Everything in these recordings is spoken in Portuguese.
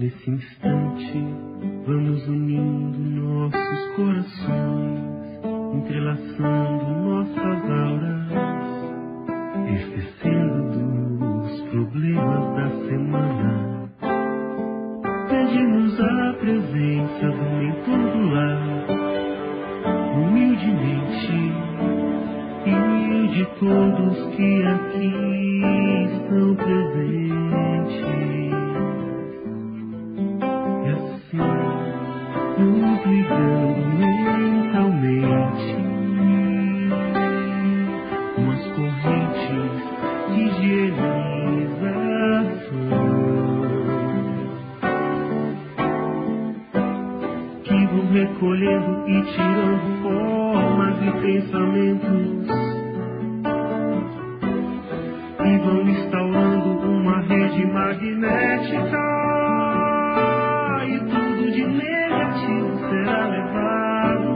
Nesse instante, vamos unindo nossos corações, entrelaçando nossas auras, esquecendo dos problemas da semana. Pedimos a presença do mentor do lar, humildemente, e de todos que aqui estão presentes. Nos ligando mentalmente com as correntes de higienização que vão recolhendo e tirando formas e pensamentos e vão instaurando uma rede magnética. E tudo de negativo será levado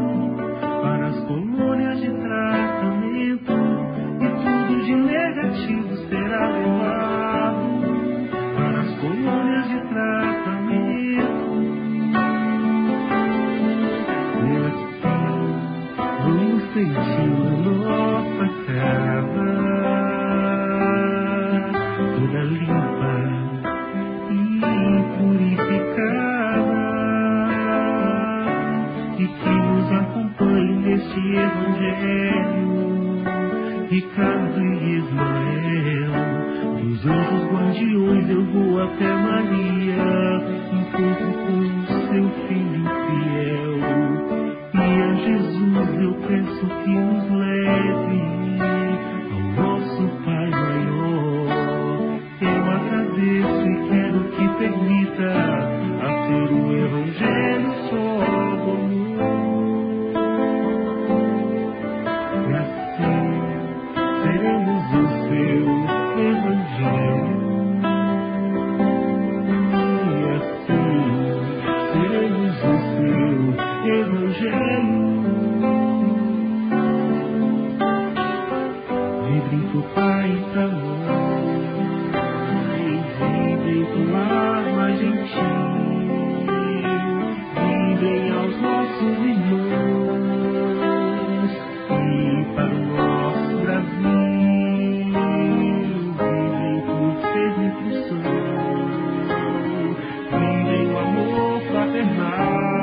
para as colônias de tratamento. E tudo de negativo será levado para as colônias de tratamento. E assim vamos sentindo a nossa casa toda limpa e purificada. E que nos acompanhe neste Evangelho, Ricardo e Ismael, dos anjos guardiões eu vou até Maria, encontro com seu filho fiel, e a Jesus eu peço que nos leve ao nosso Pai maior. Eu agradeço e quero que permita a ser o Evangelho só do amor. E assim seremos o seu Evangelho. E assim seremos o seu Evangelho. Vibrem pro Pai e pra Mãe, vibrem pro ar mais gentil. Vibrem aos nossos irmãos e para o nosso Brasil. Vibrem por permissão, vibrem o amor fraternal,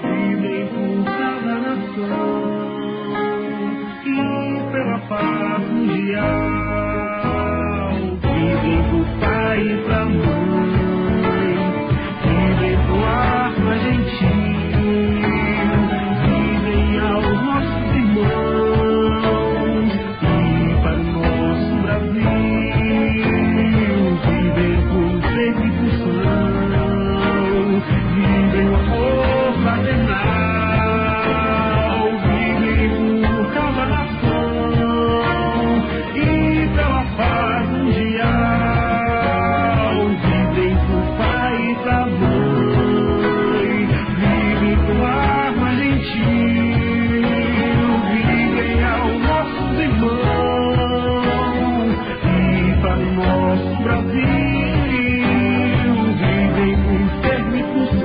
vibrem por cada nação e pela paz mundial. Vibrem pro Pai e pra Mãe, vibrem pro ar mais gentil, vibrem aos nossos irmãos e para o nosso Brasil. Vibrem com persecução, vibrem o amor fraternal, vibrem por cada nação e pela paz mundial. Vibrem pro Pai e pra Mãe, vibrem pro ar mais gentil, vibrem aos nossos irmãos e para o nosso Brasil. Vibrem com permissão,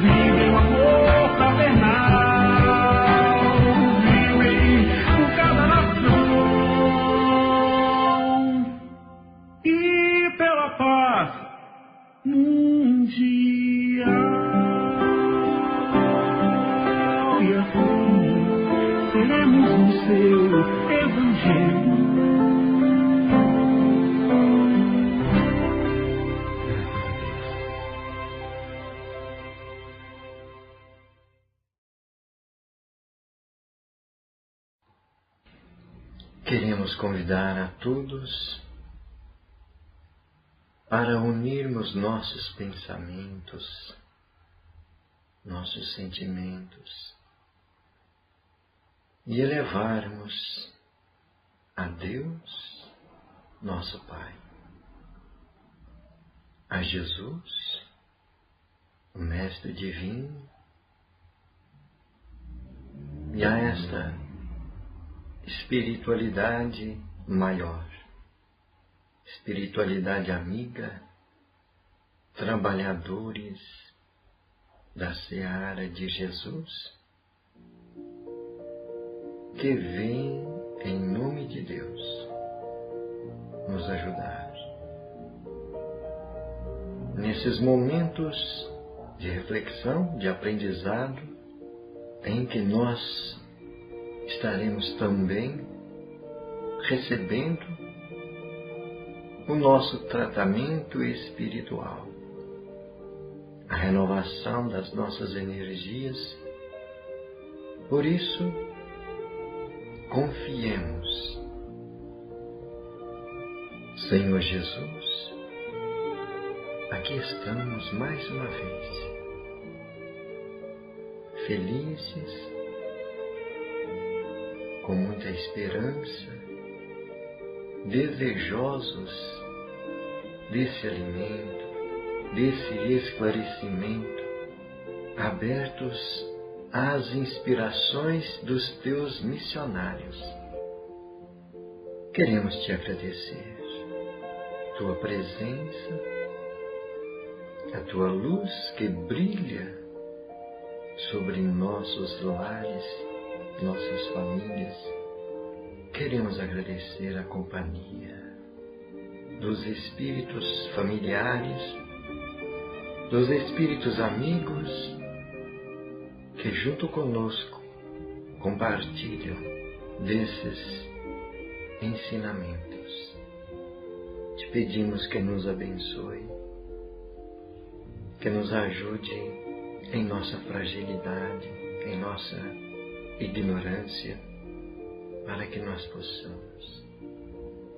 vibrem o amor fraternal, vibrem por cada nação e pela paz mundial. E assim seremos o seu Evangelho. Queremos convidar a todos para unirmos nossos pensamentos, nossos sentimentos e elevarmos a Deus, nosso Pai, a Jesus, o Mestre Divino, e a esta espiritualidade maior, espiritualidade amiga, trabalhadores da seara de Jesus, que vem em nome de Deus nos ajudar. Nesses momentos de reflexão, de aprendizado, em que nós estaremos também recebendo o nosso tratamento espiritual, a renovação das nossas energias. Por isso, confiemos. Senhor Jesus, aqui estamos mais uma vez, felizes, com muita esperança, desejosos desse alimento, desse esclarecimento, abertos às inspirações dos teus missionários. Queremos te agradecer, tua presença, a tua luz que brilha sobre nossos lares, nossas famílias. Queremos agradecer a companhia dos espíritos familiares, dos espíritos amigos que junto conosco compartilham desses ensinamentos. Te pedimos que nos abençoe, que nos ajude em nossa fragilidade, em nossa ignorância, para que nós possamos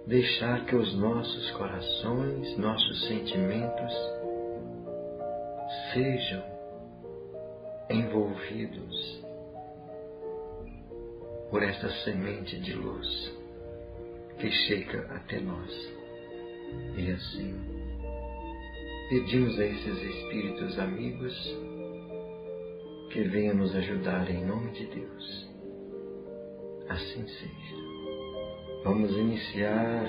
deixar que os nossos corações, nossos sentimentos sejam envolvidos por esta semente de luz que chega até nós. E assim, pedimos a esses espíritos amigos que venham nos ajudar em nome de Deus. Assim seja. Vamos iniciar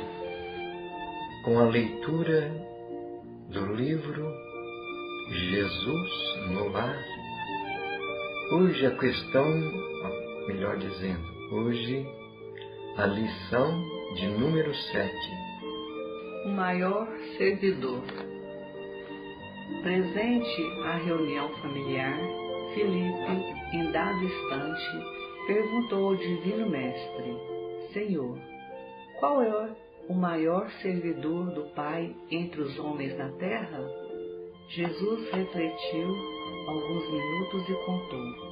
com a leitura do livro Jesus no Lar. Hoje a questão, melhor dizendo, hoje a lição de número 7. O maior servidor. Presente à reunião familiar, Filipe, em dado instante, perguntou ao Divino Mestre: Senhor, qual é o maior servidor do Pai entre os homens na terra? Jesus refletiu alguns minutos e contou.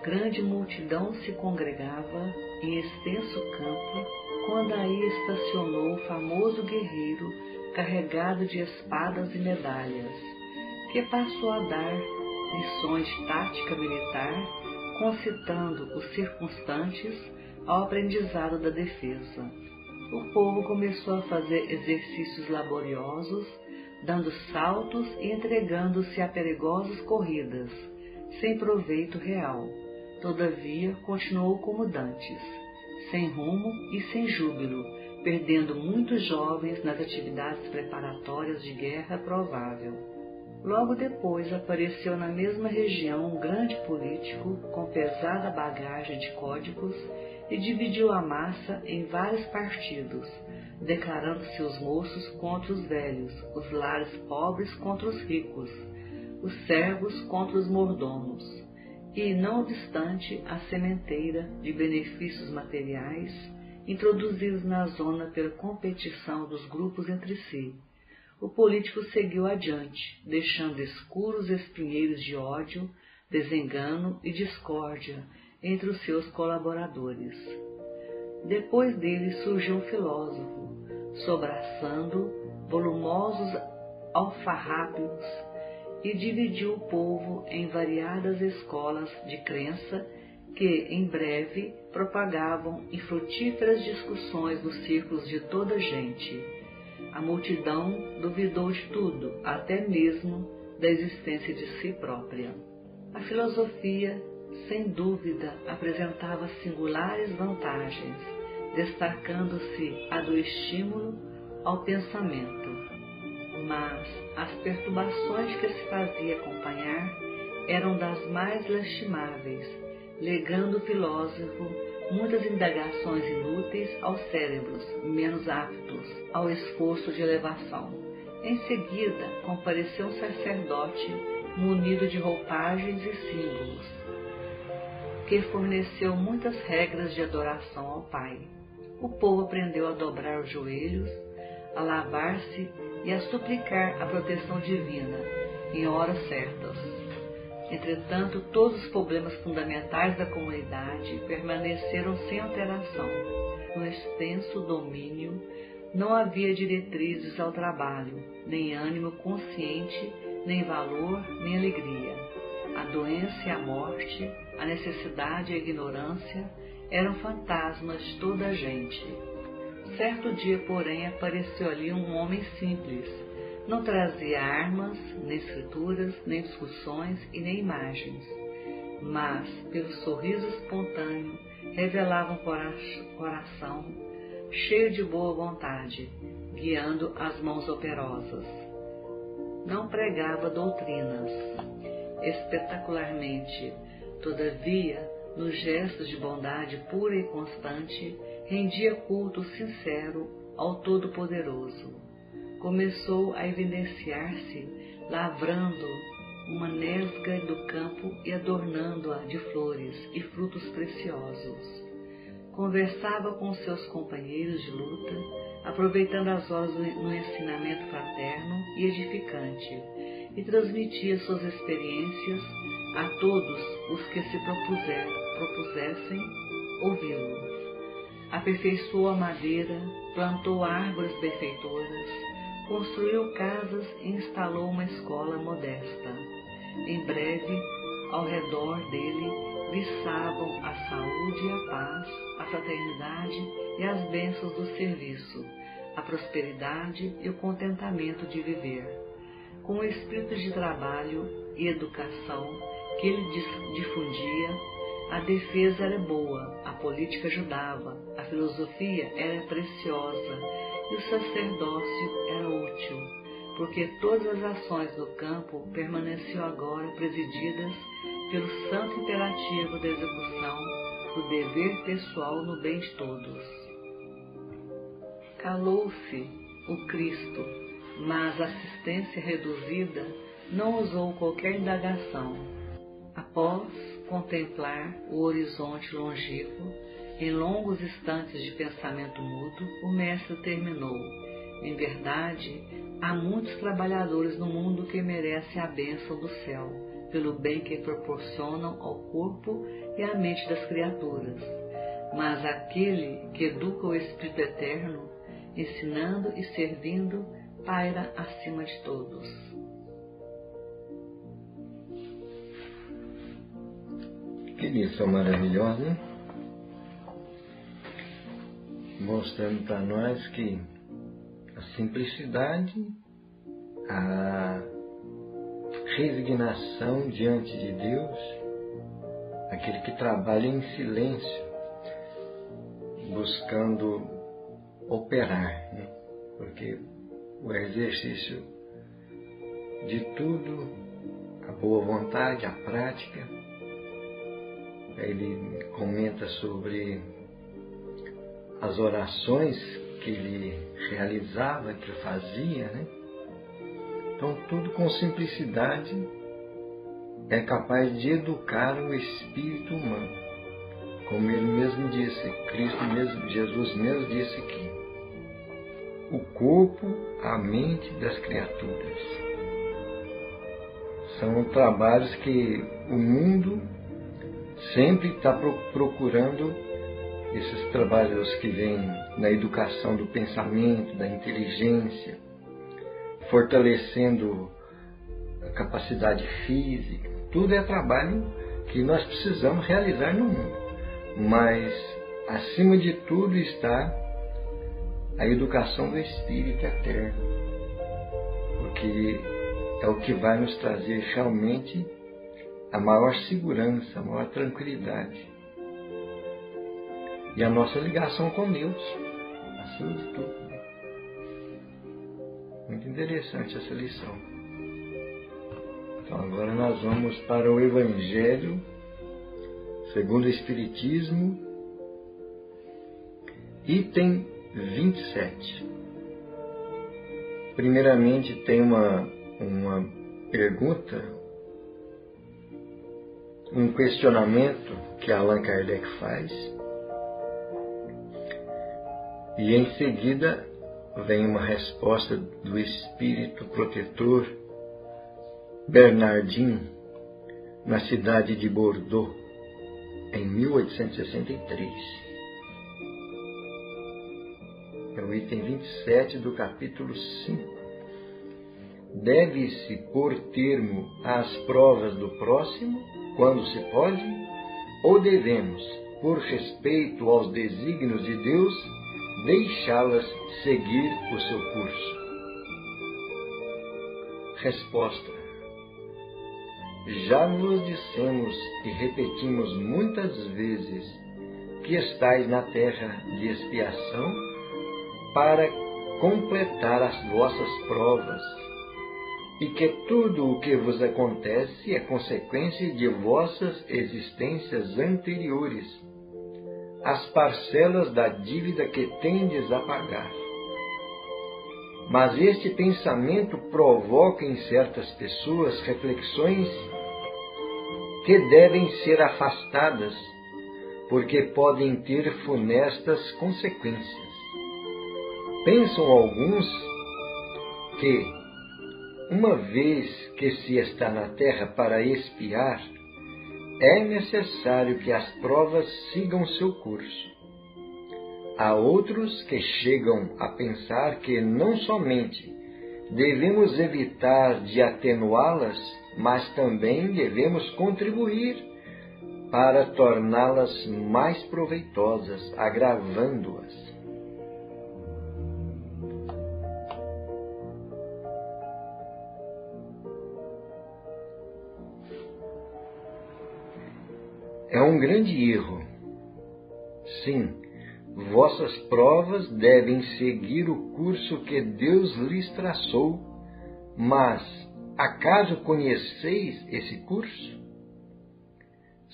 Grande multidão se congregava em extenso campo quando aí estacionou o famoso guerreiro carregado de espadas e medalhas, que passou a dar lições de tática militar, concitando os circunstantes ao aprendizado da defesa. O povo começou a fazer exercícios laboriosos, dando saltos e entregando-se a perigosas corridas, sem proveito real. Todavia, continuou como dantes, sem rumo e sem júbilo, perdendo muitos jovens nas atividades preparatórias de guerra provável. Logo depois apareceu na mesma região um grande político com pesada bagagem de códigos e dividiu a massa em vários partidos, declarando seus moços contra os velhos, os lares pobres contra os ricos, os servos contra os mordomos. E, não obstante a sementeira de benefícios materiais introduzidos na zona pela competição dos grupos entre si, o político seguiu adiante, deixando escuros espinheiros de ódio, desengano e discórdia entre os seus colaboradores. Depois dele surgiu um filósofo, sobraçando volumosos alfarrábios, e dividiu o povo em variadas escolas de crença que, em breve, propagavam infrutíferas discussões nos círculos de toda a gente. A multidão duvidou de tudo, até mesmo da existência de si própria. A filosofia, sem dúvida, apresentava singulares vantagens, destacando-se a do estímulo ao pensamento, mas as perturbações que se fazia acompanhar eram das mais lastimáveis, legando o filósofo muitas indagações inúteis aos cérebros menos aptos ao esforço de elevação. Em seguida, compareceu um sacerdote munido de roupagens e símbolos, que forneceu muitas regras de adoração ao Pai. O povo aprendeu a dobrar os joelhos, a lavar-se e a suplicar a proteção divina em horas certas. Entretanto, todos os problemas fundamentais da comunidade permaneceram sem alteração. No extenso domínio não havia diretrizes ao trabalho, nem ânimo consciente, nem valor, nem alegria. A doença e a morte, a necessidade e a ignorância eram fantasmas de toda a gente. Certo dia, porém, apareceu ali um homem simples. Não trazia armas, nem escrituras, nem discussões e nem imagens, mas, pelo sorriso espontâneo, revelava um coração cheio de boa vontade, guiando as mãos operosas. Não pregava doutrinas espetacularmente, todavia, nos gestos de bondade pura e constante, rendia culto sincero ao Todo-Poderoso. Começou a evidenciar-se, lavrando uma nesga do campo e adornando-a de flores e frutos preciosos. Conversava com seus companheiros de luta, aproveitando as horas no ensinamento fraterno e edificante, e transmitia suas experiências a todos os que se propusessem ouvi-lo. Aperfeiçoou a madeira, plantou árvores benfeitoras, construiu casas e instalou uma escola modesta. Em breve, ao redor dele, viçavam a saúde e a paz, a fraternidade e as bênçãos do serviço, a prosperidade e o contentamento de viver. Com o espírito de trabalho e educação que ele difundia, a defesa era boa, a política ajudava, a filosofia era preciosa e o sacerdócio era útil, porque todas as ações do campo permaneciam agora presididas pelo santo imperativo da execução do dever pessoal no bem de todos. Calou-se o Cristo, mas a assistência reduzida não usou qualquer indagação. Após contemplar o horizonte longínquo, em longos instantes de pensamento mudo, o mestre terminou. Em verdade, há muitos trabalhadores no mundo que merecem a bênção do céu, pelo bem que proporcionam ao corpo e à mente das criaturas. Mas aquele que educa o Espírito Eterno, ensinando e servindo, paira acima de todos. Que lição maravilhosa, hein? Mostrando para nós que a simplicidade, a resignação diante de Deus, aquele que trabalha em silêncio, buscando operar, né? Porque o exercício de tudo, a boa vontade, a prática. Ele comenta sobre as orações que ele realizava, que ele fazia, né? Então, tudo com simplicidade é capaz de educar o espírito humano. Como ele mesmo disse, Cristo mesmo, Jesus mesmo disse que o corpo, a mente das criaturas. São trabalhos que o mundo sempre está procurando, esses trabalhos que vêm na educação do pensamento, da inteligência, fortalecendo a capacidade física. Tudo é trabalho que nós precisamos realizar no mundo. Mas, acima de tudo, está a educação do Espírito Eterno. Porque é o que vai nos trazer realmente a maior segurança, a maior tranquilidade. E a nossa ligação com Deus, acima de tudo. Muito interessante essa lição. Então agora nós vamos para o Evangelho segundo o Espiritismo, item 27. Primeiramente tem uma pergunta, um questionamento que Allan Kardec faz, e em seguida vem uma resposta do espírito protetor Bernardin, na cidade de Bordeaux, em 1863. É o item 27 do capítulo 5. Deve-se pôr termo às provas do próximo, quando se pode, ou devemos, por respeito aos desígnios de Deus, deixá-las seguir o seu curso? Resposta: já vos dissemos e repetimos muitas vezes que estais na terra de expiação para completar as vossas provas, e que tudo o que vos acontece é consequência de vossas existências anteriores, as parcelas da dívida que tendes a pagar. Mas este pensamento provoca em certas pessoas reflexões que devem ser afastadas, porque podem ter funestas consequências. Pensam alguns que, uma vez que se está na terra para expiar, é necessário que as provas sigam seu curso. Há outros que chegam a pensar que não somente devemos evitar de atenuá-las, mas também devemos contribuir para torná-las mais proveitosas, agravando-as. É um grande erro. Sim, vossas provas devem seguir o curso que Deus lhes traçou, mas acaso conheceis esse curso?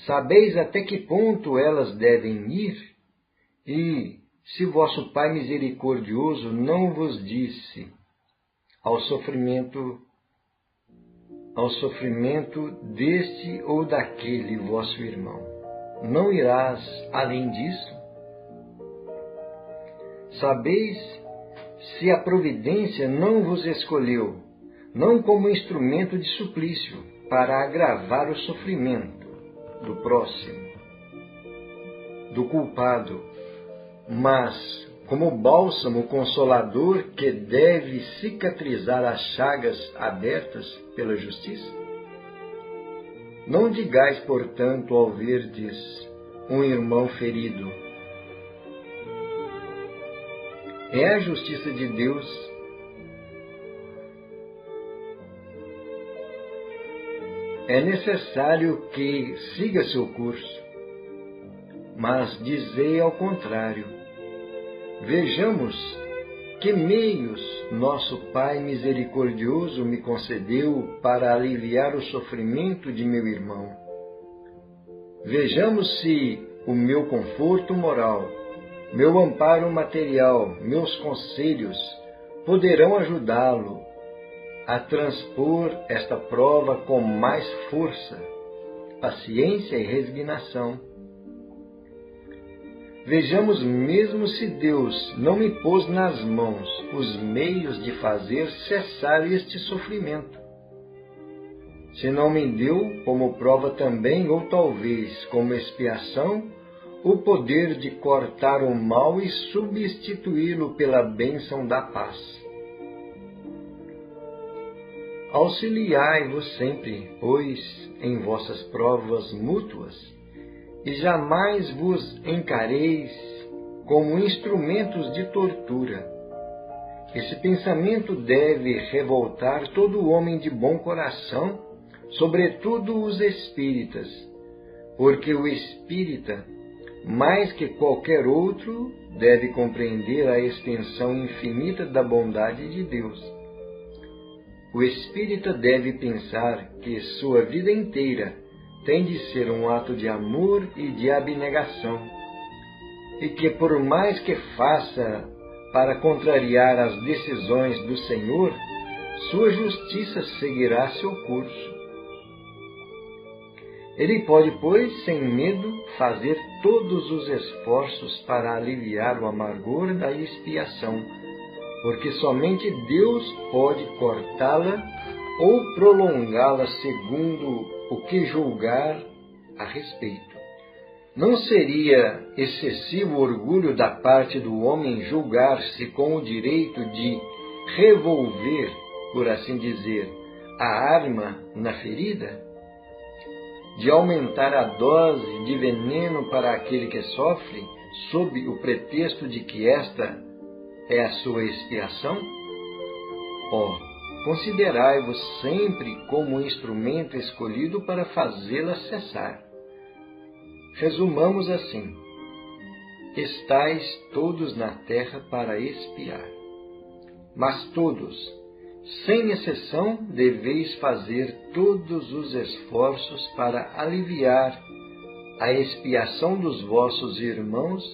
Sabeis até que ponto elas devem ir? E, se vosso Pai misericordioso não vos disse ao sofrimento deste ou daquele vosso irmão, não irás além disso? Sabeis se a providência não vos escolheu, não como instrumento de suplício, para agravar o sofrimento do próximo, do culpado, mas como bálsamo consolador que deve cicatrizar as chagas abertas pela justiça? Não digais, portanto, ao verdes um irmão ferido: é a justiça de Deus é necessário que siga seu curso, mas dizei ao contrário: vejamos que meios nosso Pai misericordioso me concedeu para aliviar o sofrimento de meu irmão. Vejamos se o meu conforto moral, meu amparo material, meus conselhos poderão ajudá-lo a transpor esta prova com mais força, paciência e resignação. Vejamos mesmo se Deus não me pôs nas mãos os meios de fazer cessar este sofrimento. Se não me deu como prova também, ou talvez como expiação, o poder de cortar o mal e substituí-lo pela bênção da paz. Auxiliai-vos sempre, pois, em vossas provas mútuas, e jamais vos encareis como instrumentos de tortura. Esse pensamento deve revoltar todo homem de bom coração, sobretudo os espíritas, porque o espírita, mais que qualquer outro, deve compreender a extensão infinita da bondade de Deus, o espírita deve pensar que sua vida inteira tem de ser um ato de amor e de abnegação, e que por mais que faça para contrariar as decisões do Senhor, sua justiça seguirá seu curso. Ele pode, pois, sem medo, fazer todos os esforços para aliviar o amargor da expiação, porque somente Deus pode cortá-la ou prolongá-la segundo o que julgar a respeito. Não seria excessivo orgulho da parte do homem julgar-se com o direito de revolver, por assim dizer, a arma na ferida? De aumentar a dose de veneno para aquele que sofre, sob o pretexto de que esta é a sua expiação? Considerai-vos sempre como um instrumento escolhido para fazê-la cessar. Resumamos assim: estais todos na terra para expiar, mas todos, sem exceção, deveis fazer todos os esforços para aliviar a expiação dos vossos irmãos,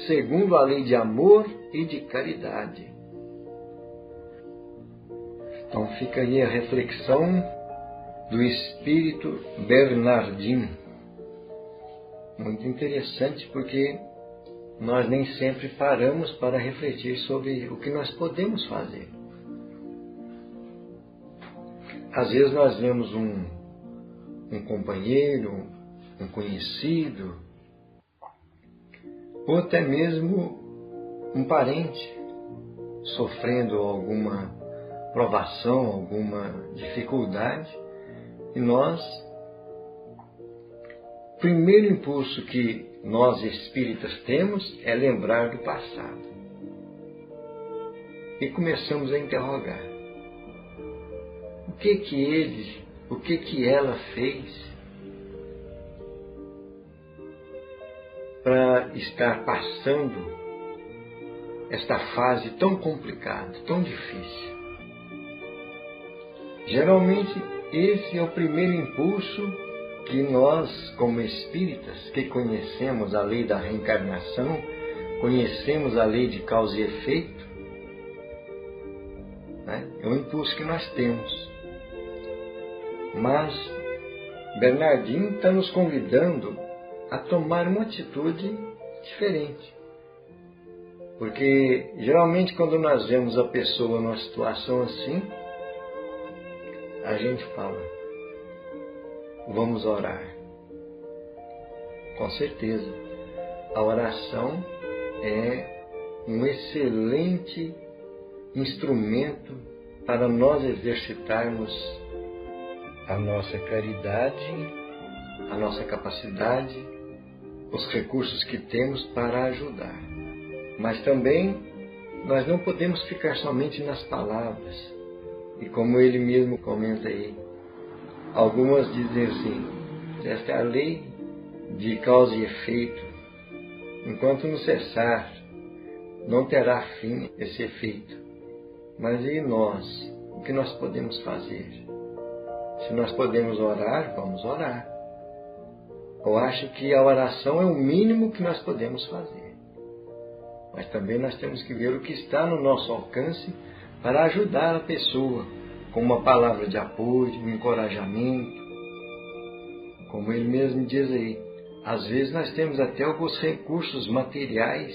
segundo a lei de amor e de caridade. Então fica aí a reflexão do Espírito Bernardin. Muito interessante, porque nós nem sempre paramos para refletir sobre o que nós podemos fazer. Às vezes nós vemos um companheiro, um conhecido, ou até mesmo um parente sofrendo alguma provação, alguma dificuldade, e nós, o primeiro impulso que nós espíritas temos é lembrar do passado. E começamos a interrogar: o que ela fez para estar passando esta fase tão complicada, tão difícil? Geralmente, esse é o primeiro impulso que nós, como espíritas, que conhecemos a lei da reencarnação, conhecemos a lei de causa e efeito, né? É o impulso que nós temos. Mas Bernardin está nos convidando a tomar uma atitude diferente. Porque, geralmente, quando nós vemos a pessoa numa situação assim, a gente fala: vamos orar. Com certeza, a oração é um excelente instrumento para nós exercitarmos a nossa caridade, a nossa capacidade, os recursos que temos para ajudar. Mas também nós não podemos ficar somente nas palavras. E como ele mesmo comenta aí, algumas dizem assim: esta é a lei de causa e efeito. Enquanto não cessar, não terá fim esse efeito. Mas e nós? O que nós podemos fazer? Se nós podemos orar, vamos orar. Eu acho que a oração é o mínimo que nós podemos fazer. Mas também nós temos que ver o que está no nosso alcance para ajudar a pessoa, com uma palavra de apoio, um encorajamento. Como ele mesmo diz aí, às vezes nós temos até alguns recursos materiais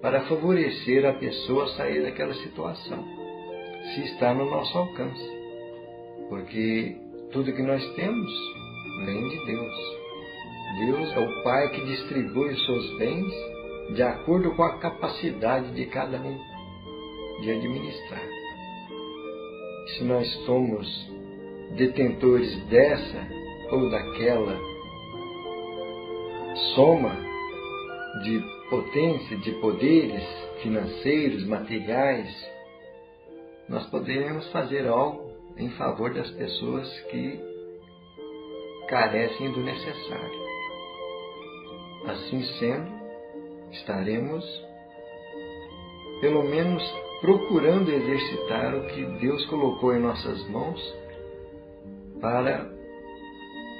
para favorecer a pessoa a sair daquela situação, se está no nosso alcance. Porque tudo que nós temos vem de Deus. Deus é o Pai que distribui os seus bens de acordo com a capacidade de cada um de administrar. Se nós somos detentores dessa ou daquela soma de potência, de poderes financeiros, materiais, nós poderemos fazer algo em favor das pessoas que carecem do necessário. Assim sendo, estaremos pelo menos procurando exercitar o que Deus colocou em nossas mãos para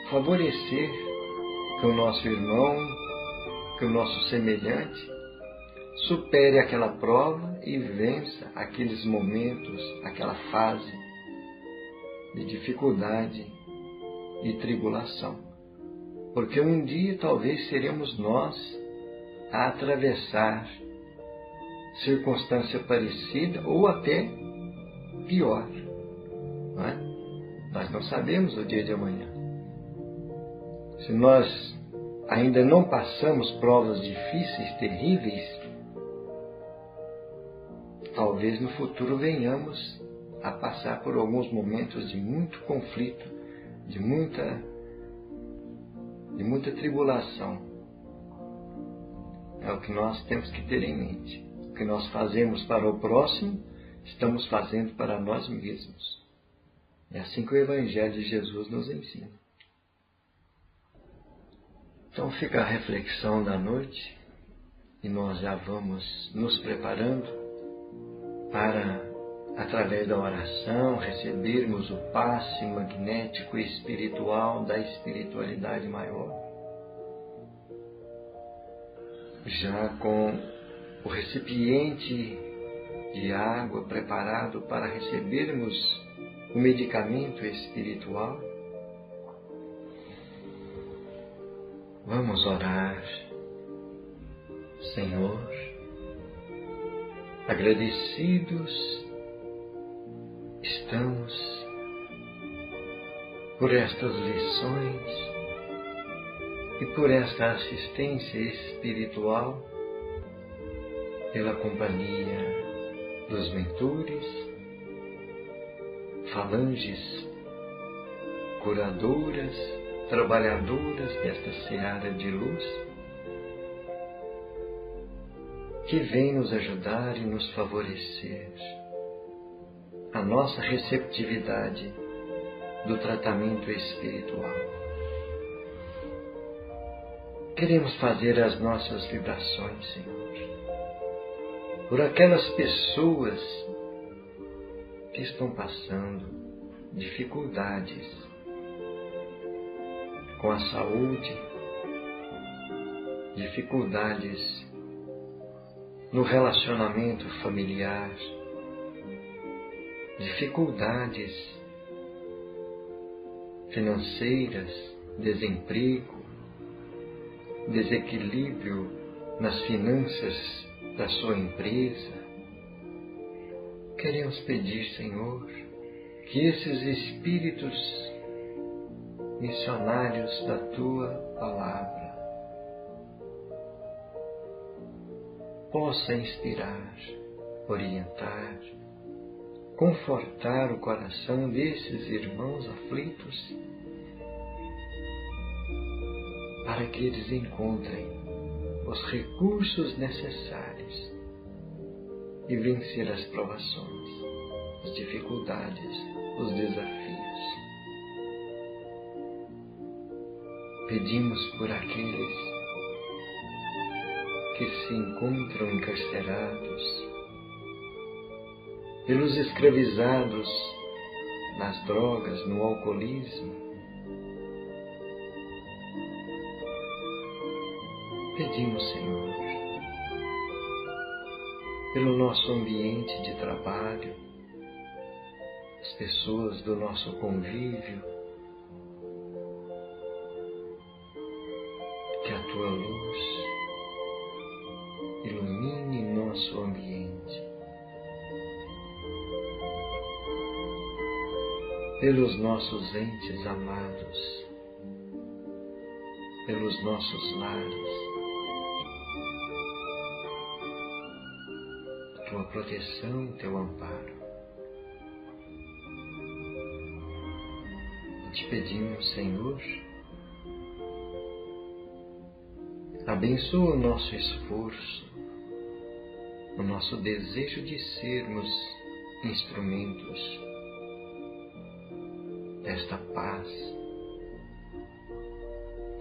favorecer que o nosso irmão, que o nosso semelhante, supere aquela prova e vença aqueles momentos, aquela fase de dificuldade e tribulação. Porque um dia talvez seremos nós a atravessar circunstância parecida ou até pior. Não é? Nós não sabemos o dia de amanhã. Se nós ainda não passamos provas difíceis, terríveis, talvez no futuro venhamos a passar por alguns momentos de muito conflito, de muita tribulação. É o que nós temos que ter em mente. O que nós fazemos para o próximo, estamos fazendo para nós mesmos. É assim que o Evangelho de Jesus nos ensina. Então fica a reflexão da noite e nós já vamos nos preparando para, através da oração, recebermos o passe magnético e espiritual da espiritualidade maior. Já com o recipiente de água preparado para recebermos o medicamento espiritual, vamos orar. Senhor, agradecidos estamos por estas lições e por esta assistência espiritual, pela companhia dos mentores, falanges, curadoras, trabalhadoras desta seara de luz, que vem nos ajudar e nos favorecer a nossa receptividade do tratamento espiritual. Queremos fazer as nossas vibrações, Senhor, por aquelas pessoas que estão passando dificuldades com a saúde, dificuldades no relacionamento familiar, dificuldades financeiras, desemprego, desequilíbrio nas finanças da sua empresa. Queremos pedir, Senhor, que esses espíritos missionários da Tua Palavra possam inspirar, orientar, confortar o coração desses irmãos aflitos, para que eles encontrem os recursos necessários e vencer as provações, as dificuldades, os desafios. Pedimos por aqueles que se encontram encarcerados, pelos escravizados nas drogas, no alcoolismo. Pedimos, Senhor, pelo nosso ambiente de trabalho, as pessoas do nosso convívio, que a Tua luz ilumine nosso ambiente, pelos nossos entes amados, pelos nossos lares, Tua proteção, Teu amparo. Te pedimos, Senhor, abençoa o nosso esforço, o nosso desejo de sermos instrumentos desta paz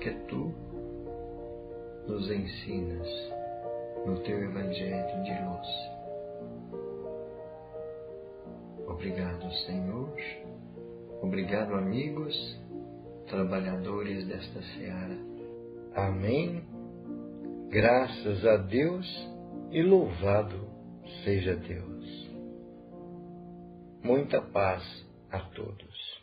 que Tu nos ensinas no Teu Evangelho de luz. Obrigado, Senhor. Obrigado, amigos, trabalhadores desta seara. Amém. Graças a Deus e louvado seja Deus. Muita paz a todos.